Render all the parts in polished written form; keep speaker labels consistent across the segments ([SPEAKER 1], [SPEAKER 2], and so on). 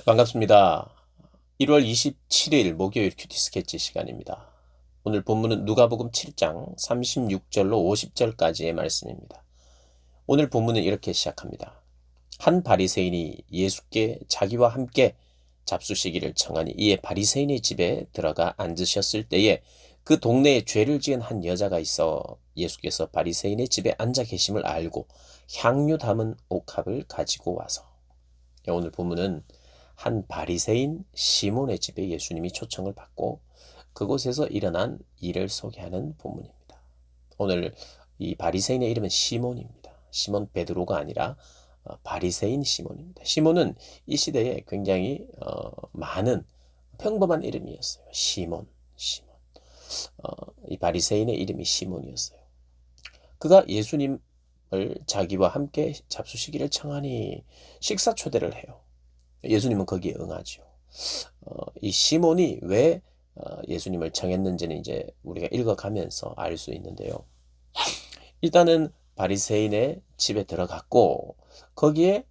[SPEAKER 1] 반갑습니다. 1월 27일 목요일 큐티 스케치 시간입니다. 오늘 본문은 누가복음 7장 36절로 50절까지의 말씀입니다. 오늘 본문은 이렇게 시작합니다. 한 바리새인이 예수께 자기와 함께 잡수시기를 청하니 이에 바리새인의 집에 들어가 앉으셨을 때에 그 동네에 죄를 지은 한 여자가 있어 예수께서 바리새인의 집에 앉아 계심을 알고 향유 담은 옥합을 가지고 와서 오늘 본문은 한 바리새인 시몬의 집에 예수님이 초청을 받고 그곳에서 일어난 일을 소개하는 본문입니다. 오늘 이 바리새인의 이름은 시몬입니다. 시몬 베드로가 아니라 바리새인 시몬입니다. 시몬은 이 시대에 굉장히 많은 평범한 이름이었어요. 시몬. 이 바리새인의 이름이 시몬이었어요. 그가 예수님을 자기와 함께 잡수시기를 청하니 식사 초대를 해요. 예수님은 거기에 응하죠. 이 시몬이 왜 예수님을 청했는지는 이제 우리가 읽어가면서 알 수 있는데요. 일단은 바리새인의 집에 들어갔고 거기에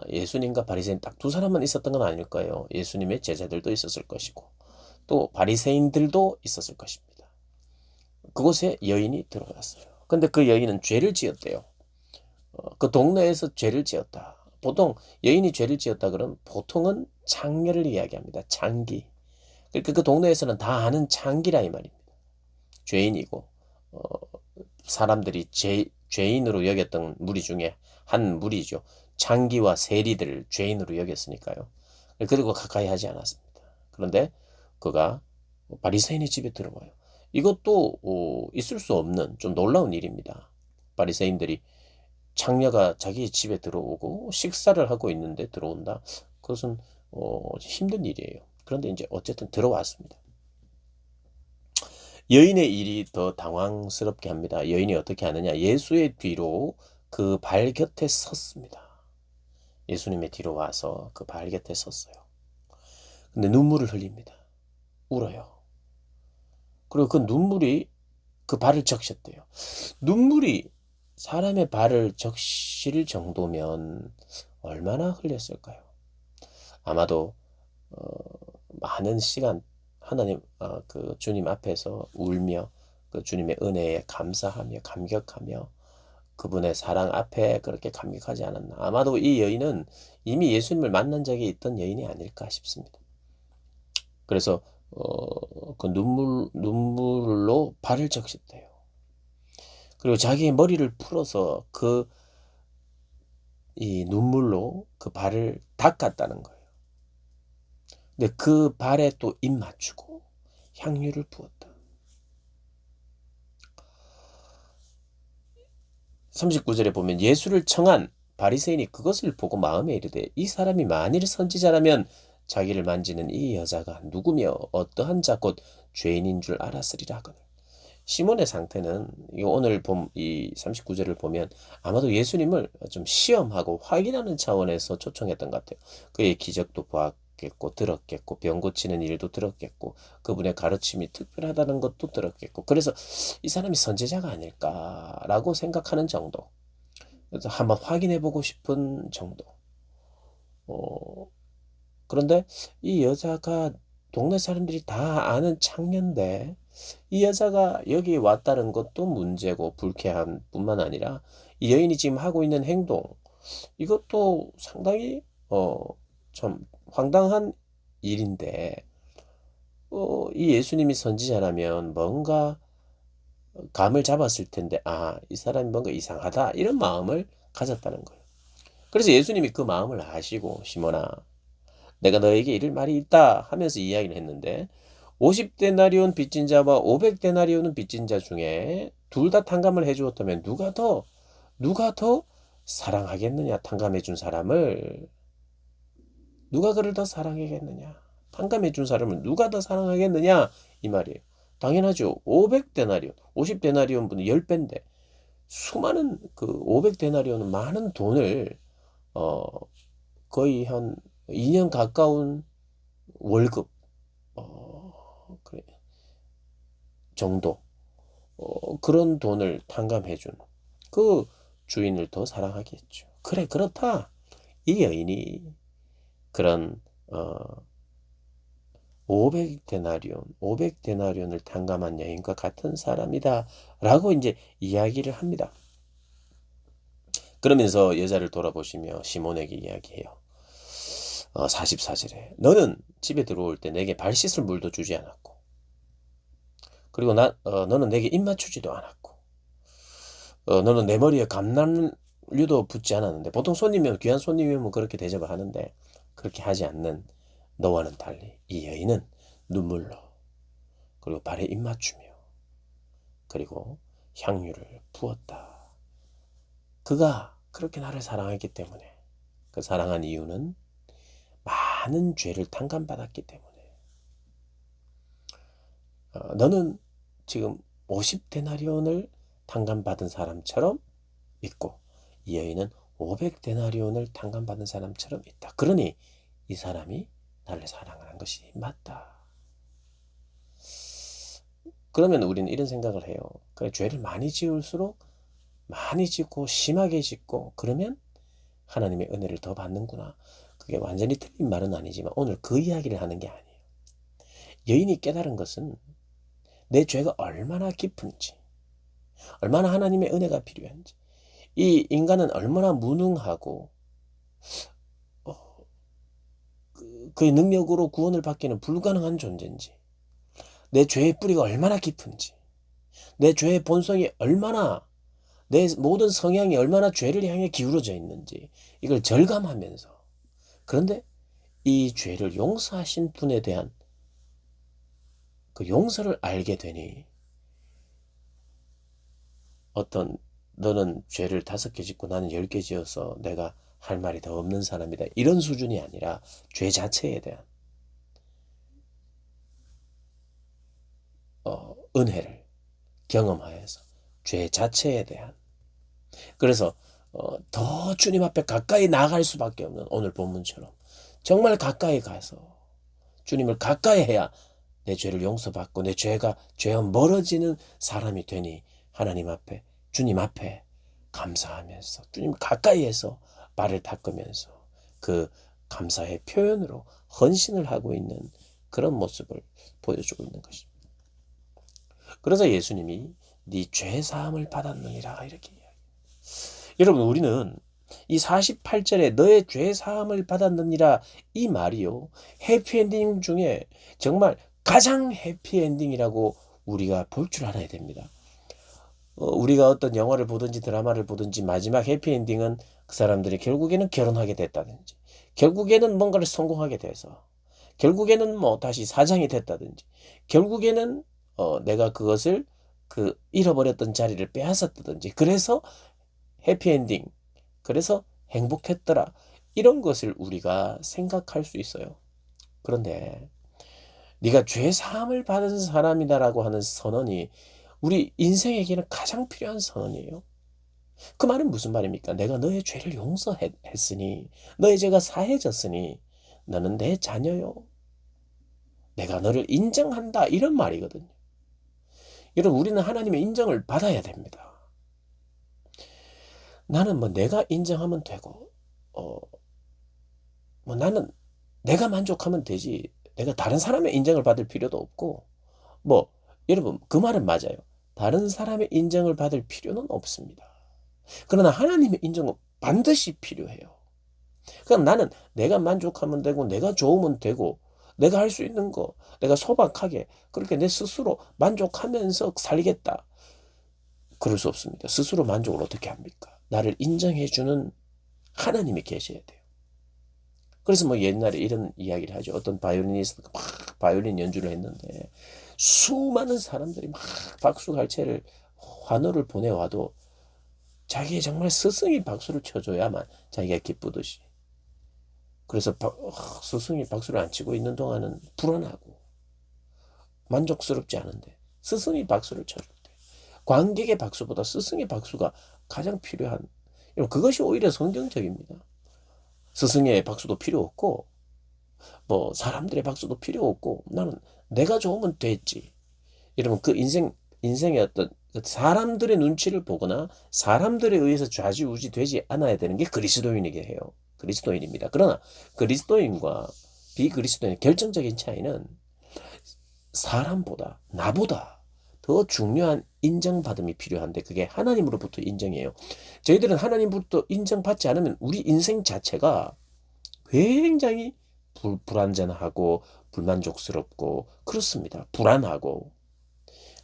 [SPEAKER 1] 예수님과 바리새인 딱 두 사람만 있었던 건 아닐 거예요. 예수님의 제자들도 있었을 것이고 또 바리새인들도 있었을 것입니다. 그곳에 여인이 들어갔어요. 근데 그 여인은 죄를 지었대요. 그 동네에서 죄를 지었다. 보통 여인이 죄를 지었다 그러면 보통은 장녀를 이야기합니다. 장기. 그러니까 그 동네에서는 다 아는 장기라 이 말입니다. 죄인이고 어, 사람들이 죄인으로 여겼던 무리 중에 한 무리죠. 장기와 세리들을 죄인으로 여겼으니까요. 그리고 가까이 하지 않았습니다. 그런데 그가 바리새인의 집에 들어와요. 이것도 있을 수 없는 좀 놀라운 일입니다. 바리새인들이 장녀가 자기 집에 들어오고 식사를 하고 있는데 들어온다. 그것은 힘든 일이에요. 그런데 이제 어쨌든 들어왔습니다. 여인의 일이 더 당황스럽게 합니다. 여인이 어떻게 하느냐? 예수의 뒤로 그 발 곁에 섰습니다. 예수님의 뒤로 와서 그 발 곁에 섰어요. 근데 눈물을 흘립니다. 울어요. 그리고 그 눈물이 그 발을 적셨대요. 눈물이 사람의 발을 적실 정도면 얼마나 흘렸을까요? 아마도 어, 많은 시간 하나님 그 주님 앞에서 울며 그 주님의 은혜에 감사하며 감격하며 그분의 사랑 앞에 그렇게 감격하지 않았나. 아마도 이 여인은 이미 예수님을 만난 적이 있던 여인이 아닐까 싶습니다. 그래서 그 눈물로 발을 적셨대요. 그리고 자기의 머리를 풀어서 이 눈물로 그 발을 닦았다는 거예요. 근데 그 발에 또 입 맞추고 향유를 부었다. 39절에 보면 예수를 청한 바리새인이 그것을 보고 마음에 이르되 이 사람이 만일 선지자라면 자기를 만지는 이 여자가 누구며 어떠한 자 곧 죄인인 줄 알았으리라 하거늘. 시몬의 상태는 오늘 이 39절을 보면 아마도 예수님을 좀 시험하고 확인하는 차원에서 초청했던 것 같아요. 그의 기적도 보았겠고 들었겠고 병 고치는 일도 들었겠고 그분의 가르침이 특별하다는 것도 들었겠고 그래서 이 사람이 선지자가 아닐까라고 생각하는 정도. 그래서 한번 확인해 보고 싶은 정도. 어, 그런데 이 여자가 동네 사람들이 다 아는 창녀인데 이 여자가 여기 왔다는 것도 문제고 불쾌함 뿐만 아니라 이 여인이 지금 하고 있는 행동 이것도 상당히 좀 황당한 일인데 이 예수님이 선지자라면 뭔가 감을 잡았을 텐데 이 사람이 뭔가 이상하다 이런 마음을 가졌다는 거예요. 그래서 예수님이 그 마음을 아시고 시몬아 내가 너에게 이를 말이 있다 하면서 이야기를 했는데 50데나리온 빚진 자와 500데나리온은 빚진 자 중에 둘 다 탕감을 해 주었다면 누가 더 사랑하겠느냐? 탕감해 준 사람을 누가 그를 더 사랑하겠느냐? 탕감해 준 사람을 누가 더 사랑하겠느냐? 이 말이에요. 당연하죠. 500데나리온, 50데나리온 분은 10배인데 수많은 그 500데나리온은 많은 돈을 어 거의 한 2년 가까운 월급 그래, 정도 그런 돈을 탕감해준 그 주인을 더 사랑하겠죠. 그래 그렇다. 이 여인이 그런 500데나리온을 탕감한 여인과 같은 사람이다 라고 이제 이야기를 합니다. 그러면서 여자를 돌아보시며 시몬에게 이야기해요. 44절에 너는 집에 들어올 때 내게 발 씻을 물도 주지 않았고, 그리고 너는 내게 입 맞추지도 않았고, 너는 내 머리에 감람류도 붓지 않았는데, 보통 손님이면, 귀한 손님이면 그렇게 대접을 하는데 그렇게 하지 않는 너와는 달리 이 여인은 눈물로, 그리고 발에 입 맞추며, 그리고 향유를 부었다. 그가 그렇게 나를 사랑했기 때문에, 그 사랑한 이유는 많은 죄를 탕감받았기 때문에. 너는 지금 50데나리온을 탕감받은 사람처럼 있고, 이 여인은 500데나리온을 탕감받은 사람처럼 있다. 그러니 이 사람이 나를 사랑하는 것이 맞다. 그러면 우리는 이런 생각을 해요. 그래, 죄를 많이 지을수록 많이 짓고 심하게 짓고 그러면 하나님의 은혜를 더 받는구나. 그게 완전히 틀린 말은 아니지만 오늘 그 이야기를 하는 게 아니에요. 여인이 깨달은 것은 내 죄가 얼마나 깊은지, 얼마나 하나님의 은혜가 필요한지, 이 인간은 얼마나 무능하고 그의 능력으로 구원을 받기는 불가능한 존재인지, 내 죄의 뿌리가 얼마나 깊은지, 내 죄의 본성이 얼마나, 내 모든 성향이 얼마나 죄를 향해 기울어져 있는지 이걸 절감하면서, 그런데 이 죄를 용서하신 분에 대한 그 용서를 알게 되니, 너는 죄를 5개 짓고 나는 10개 지어서 내가 할 말이 더 없는 사람이다, 이런 수준이 아니라 죄 자체에 대한 은혜를 경험하여서 죄 자체에 대한, 그래서 더 주님 앞에 가까이 나아갈 수밖에 없는, 오늘 본문처럼 정말 가까이 가서 주님을 가까이 해야 내 죄를 용서받고 내 죄와 멀어지는 사람이 되니, 하나님 앞에, 주님 앞에 감사하면서 주님을 가까이에서 발을 닦으면서 그 감사의 표현으로 헌신을 하고 있는 그런 모습을 보여주고 있는 것입니다. 그래서 예수님이 네 죄 사함을 받았느니라 이렇게 이야기해요. 여러분, 우리는 이 48절에 너의 죄 사함을 받았느니라 이 말이요, 해피엔딩 중에 정말 가장 해피엔딩이라고 우리가 볼 줄 알아야 됩니다. 우리가 어떤 영화를 보든지 드라마를 보든지 마지막 해피엔딩은 그 사람들이 결국에는 결혼하게 됐다든지, 결국에는 뭔가를 성공하게 돼서, 결국에는 뭐 다시 사장이 됐다든지, 결국에는 내가 그것을 잃어버렸던 자리를 빼앗았다든지, 그래서 해피엔딩, 그래서 행복했더라, 이런 것을 우리가 생각할 수 있어요. 그런데 네가 죄 사함을 받은 사람이다라고 하는 선언이 우리 인생에게는 가장 필요한 선언이에요. 그 말은 무슨 말입니까? 내가 너의 죄를 용서했으니, 너의 죄가 사해졌으니 너는 내 자녀요, 내가 너를 인정한다, 이런 말이거든요. 여러분, 우리는 하나님의 인정을 받아야 됩니다. 나는 뭐 내가 인정하면 되고, 뭐 나는 내가 만족하면 되지, 내가 다른 사람의 인정을 받을 필요도 없고, 뭐 여러분, 그 말은 맞아요. 다른 사람의 인정을 받을 필요는 없습니다. 그러나 하나님의 인정은 반드시 필요해요. 그럼 나는 내가 만족하면 되고, 내가 좋으면 되고, 내가 할 수 있는 거, 내가 소박하게 그렇게 내 스스로 만족하면서 살겠다, 그럴 수 없습니다. 스스로 만족을 어떻게 합니까? 나를 인정해주는 하나님이 계셔야 돼요. 그래서 뭐 옛날에 이런 이야기를 하죠. 어떤 바이올리니스트가 막 바이올린 연주를 했는데 수많은 사람들이 막 박수갈채를, 환호를 보내와도 자기의 정말 스승이 박수를 쳐줘야만 자기가 기쁘듯이, 그래서 스승이 박수를 안 치고 있는 동안은 불안하고 만족스럽지 않은데, 스승이 박수를 쳐줄 때, 관객의 박수보다 스승의 박수가 가장 필요한, 그것이 오히려 성경적입니다. 스승의 박수도 필요 없고, 뭐 사람들의 박수도 필요 없고, 나는 내가 좋으면 됐지. 여러분, 그 인생의 어떤 사람들의 눈치를 보거나 사람들에 의해서 좌지우지 되지 않아야 되는 게 그리스도인에게 해요. 그리스도인입니다. 그러나 그리스도인과 비그리스도인의 결정적인 차이는 사람보다 나보다 더 중요한 인정받음이 필요한데 그게 하나님으로부터 인정이에요. 저희들은 하나님으로부터 인정받지 않으면 우리 인생 자체가 굉장히 불안전하고 불만족스럽고 그렇습니다. 불안하고.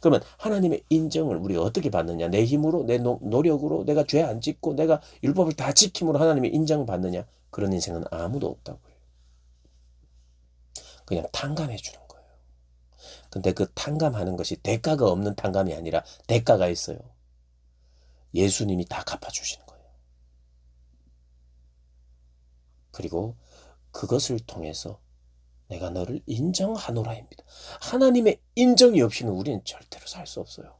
[SPEAKER 1] 그러면 하나님의 인정을 우리가 어떻게 받느냐? 내 힘으로, 내 노력으로, 내가 죄 안 짓고 내가 율법을 다 지킴으로 하나님의 인정받느냐? 그런 인생은 아무도 없다고요. 그냥 탕감해 주는 거예요. 근데 그 탕감하는 것이 대가가 없는 탕감이 아니라 대가가 있어요. 예수님이 다 갚아주시는 거예요. 그리고 그것을 통해서 내가 너를 인정하노라입니다. 하나님의 인정이 없이는 우리는 절대로 살 수 없어요.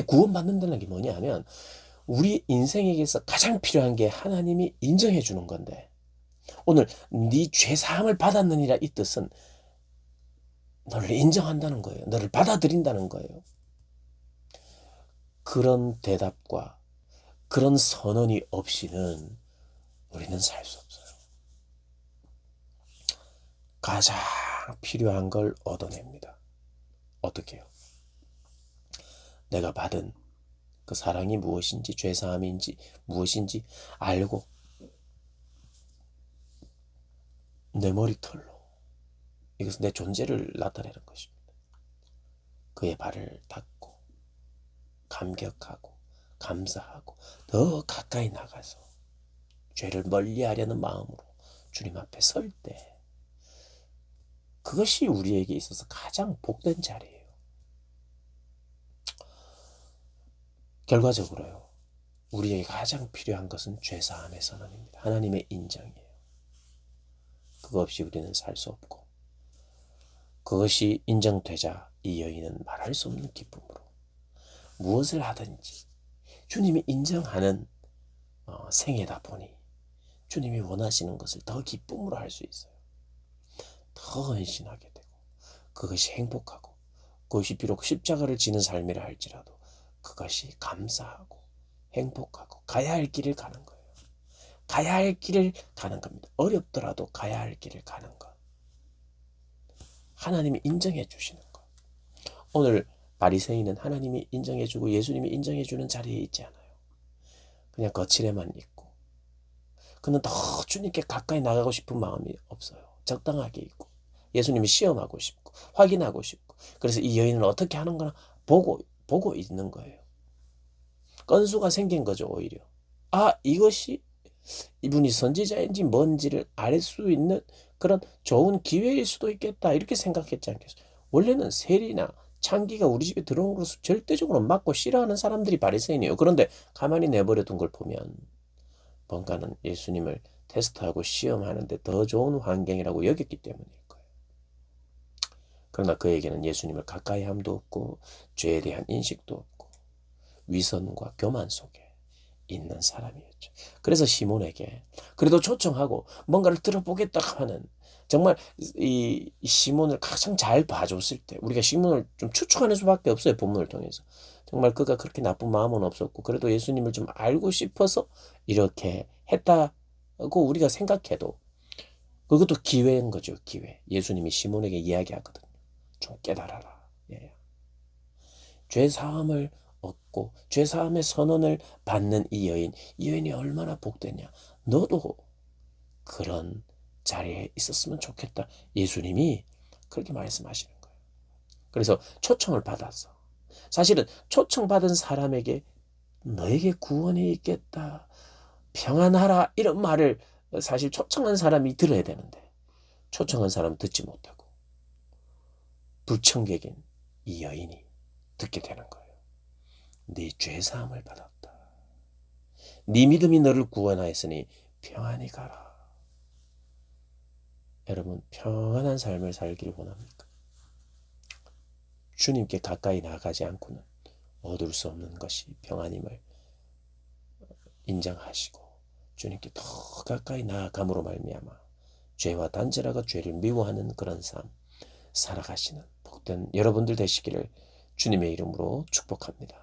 [SPEAKER 1] 구원받는다는 게 뭐냐 하면 우리 인생에게서 가장 필요한 게 하나님이 인정해 주는 건데 오늘 네 죄사함을 받았느니라 이 뜻은 너를 인정한다는 거예요. 너를 받아들인다는 거예요. 그런 대답과 그런 선언이 없이는 우리는 살 수 없어요. 가장 필요한 걸 얻어냅니다. 어떻게 해요? 내가 받은 그 사랑이 무엇인지 죄사함인지 무엇인지 알고 내 머리털로 이것은 내 존재를 나타내는 것입니다. 그의 발을 닦고 감격하고 감사하고 더 가까이 나가서 죄를 멀리하려는 마음으로 주님 앞에 설 때 그것이 우리에게 있어서 가장 복된 자리예요. 결과적으로요. 우리에게 가장 필요한 것은 죄사함의 선언입니다. 하나님의 인정이에요. 그거 없이 우리는 살 수 없고 그것이 인정되자 이 여인은 말할 수 없는 기쁨으로 무엇을 하든지 주님이 인정하는 생애다 보니 주님이 원하시는 것을 더 기쁨으로 할 수 있어요. 더 헌신하게 되고 그것이 행복하고 그것이 비록 십자가를 지는 삶이라 할지라도 그것이 감사하고 행복하고 가야 할 길을 가는 거예요. 가야 할 길을 가는 겁니다. 어렵더라도 가야 할 길을 가는 것. 하나님이 인정해 주시는 것. 오늘 바리새인은 하나님이 인정해 주고 예수님이 인정해 주는 자리에 있지 않아요. 그냥 거칠에만 있고 그는 더 주님께 가까이 나가고 싶은 마음이 없어요. 적당하게 있고 예수님이 시험하고 싶고 확인하고 싶고 그래서 이 여인은 어떻게 하는 거나 보고 있는 거예요. 건수가 생긴 거죠. 오히려 이것이 이분이 선지자인지 뭔지를 알 수 있는 그런 좋은 기회일 수도 있겠다 이렇게 생각했지 않겠어요? 원래는 세리나 창기가 우리 집에 들어온 것을 절대적으로 막고 싫어하는 사람들이 바리새인이에요. 그런데 가만히 내버려둔 걸 보면 뭔가는 예수님을 테스트하고 시험하는데 더 좋은 환경이라고 여겼기 때문일 거예요. 그러나 그에게는 예수님을 가까이 함도 없고 죄에 대한 인식도 없고 위선과 교만 속에 있는 사람이었죠. 그래서 시몬에게 그래도 초청하고 뭔가를 들어보겠다 하는 정말 이 시몬을 가장 잘 봐줬을 때 우리가 시몬을 좀 추측하는 수밖에 없어요. 본문을 통해서. 정말 그가 그렇게 나쁜 마음은 없었고 그래도 예수님을 좀 알고 싶어서 이렇게 했다고 우리가 생각해도 그것도 기회인 거죠. 기회. 예수님이 시몬에게 이야기하거든요. 좀 깨달아라. 예. 죄사함을 얻고 죄사함의 선언을 받는 이 여인이 얼마나 복되냐. 너도 그런 자리에 있었으면 좋겠다. 예수님이 그렇게 말씀하시는 거예요. 그래서 초청을 받아서 사실은 초청받은 사람에게 너에게 구원이 있겠다. 평안하라. 이런 말을 사실 초청한 사람이 들어야 되는데 초청한 사람은 듣지 못하고 불청객인 이 여인이 듣게 되는 거예요. 네 죄사함을 받았다. 네 믿음이 너를 구원하였으니 평안히 가라. 여러분 평안한 삶을 살기를 원합니까? 주님께 가까이 나가지 않고는 얻을 수 없는 것이 평안임을 인정하시고 주님께 더 가까이 나아감으로 말미암아 죄와 단절하고 죄를 미워하는 그런 삶 살아가시는 복된 여러분들 되시기를 주님의 이름으로 축복합니다.